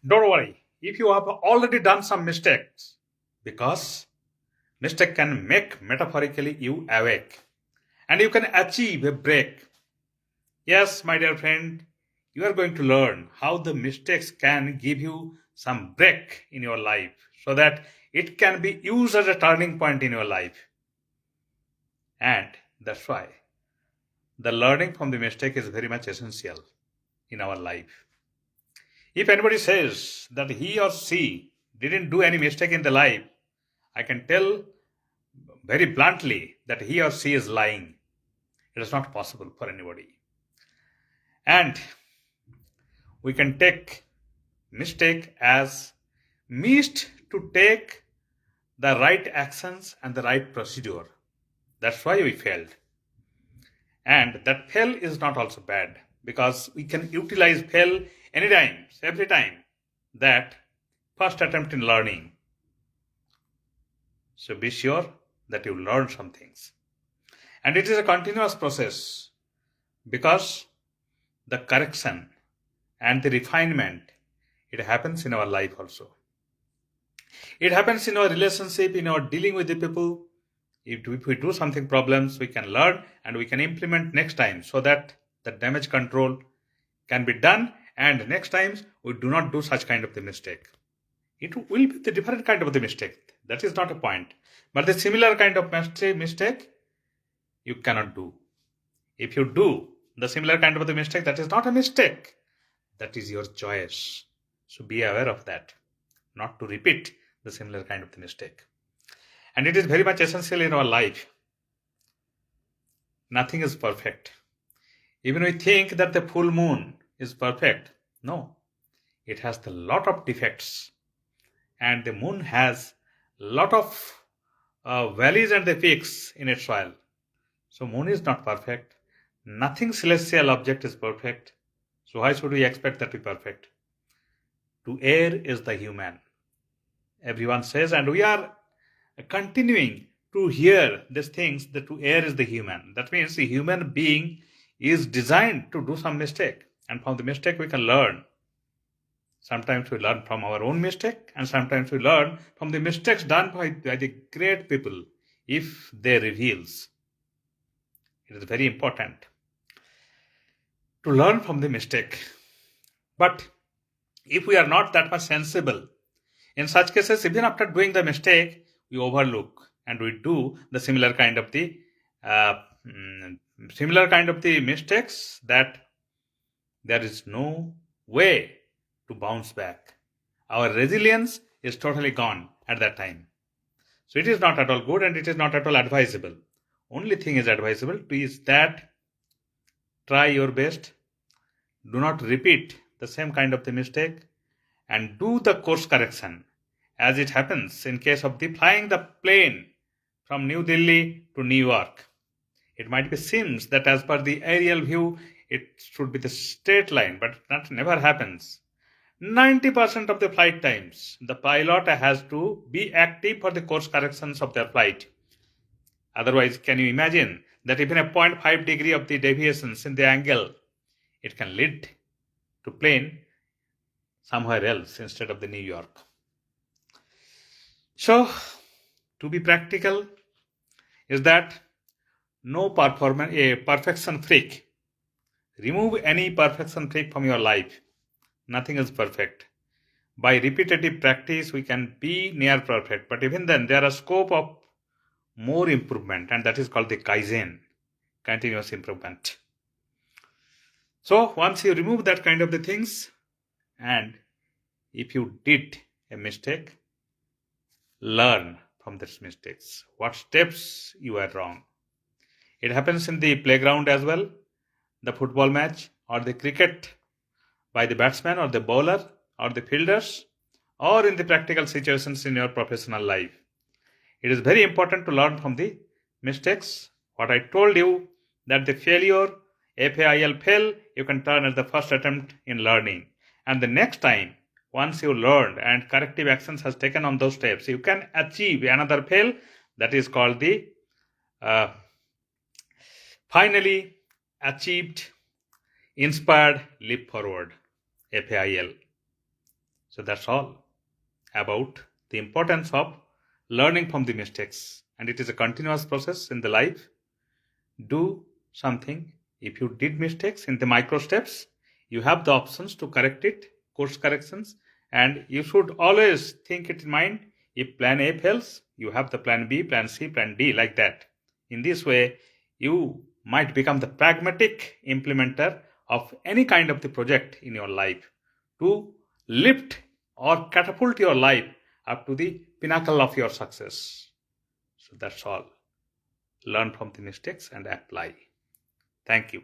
Don't worry if you have already done some mistakes, because mistake can make metaphorically you awake and you can achieve a break. Yes, my dear friend, you are going to learn how the mistakes can give you some break in your life so that it can be used as a turning point in your life. And that's why the learning from the mistake is very much essential in our life. If anybody says that he or she didn't do any mistake in the life, I can tell very bluntly that he or she is lying. It is not possible for anybody. And we can take mistake as missed to take the right actions and the right procedure. That's why we failed. And that fail is not also bad, because we can utilize fail anytime, every time, that first attempt in learning. So be sure that you learn some things. And it is a continuous process, because the correction and the refinement, it happens in our life also. It happens in our relationship, in our dealing with the people. If we do something problems, we can learn and we can implement next time so that the damage control can be done, and next times we do not do such kind of the mistake. It will be the different kind of the mistake. That is not a point. But the similar kind of mistake you cannot do. If you do the similar kind of the mistake, that is not a mistake. That is your choice. So be aware of that, not to repeat the similar kind of the mistake. And it is very much essential in our life. Nothing is perfect. Even we think that the full moon is perfect. No, it has a lot of defects. And the moon has a lot of valleys and the peaks in its soil. So moon is not perfect. Nothing celestial object is perfect. So why should we expect that to be perfect? To err is the human. Everyone says, and we are continuing to hear these things, that to err is the human. That means the human being is designed to do some mistake. And from the mistake we can learn. Sometimes we learn from our own mistake, and sometimes we learn from the mistakes done by the great people, if they reveals. It is very important to learn from the mistake. But if we are not that much sensible, in such cases, even after doing the mistake, we overlook and we do the similar kind of the mistakes, that there is no way to bounce back. Our resilience is totally gone at that time. So it is not at all good, and it is not at all advisable. Only thing is advisable is that try your best, do not repeat the same kind of the mistake, and do the course correction, as it happens in case of the flying the plane from New Delhi to New York. It might be seems that as per the aerial view, it should be the straight line, but that never happens. 90% of the flight times, the pilot has to be active for the course corrections of their flight. Otherwise, can you imagine that even a 0.5 degree of the deviations in the angle, it can lead to plane somewhere else instead of the New York. So, to be practical, is that no perfection freak. Remove any perfection freak from your life. Nothing is perfect. By repetitive practice, we can be near perfect. But even then, there is scope of more improvement, and that is called the Kaizen, continuous improvement. So once you remove that kind of the things, and if you did a mistake, learn from these mistakes. What steps you are wrong. It happens in the playground as well, the football match or the cricket by the batsman or the bowler or the fielders, or in the practical situations in your professional life. It is very important to learn from the mistakes. What I told you, that the failure, FAIL fail, you can turn as the first attempt in learning. And the next time, once you learned and corrective actions has taken on those steps, you can achieve another fail, that is called the finally achieved inspired leap forward, FAIL. So that's all about the importance of learning from the mistakes. And it is a continuous process in the life. Do something. If you did mistakes in the micro steps, you have the options to correct it, course corrections, and you should always think it in mind. If plan A fails, you have the plan B, plan C, plan D, like that. In this way, you might become the pragmatic implementer of any kind of the project in your life to lift or catapult your life up to the pinnacle of your success. So that's all. Learn from the mistakes and apply. Thank you.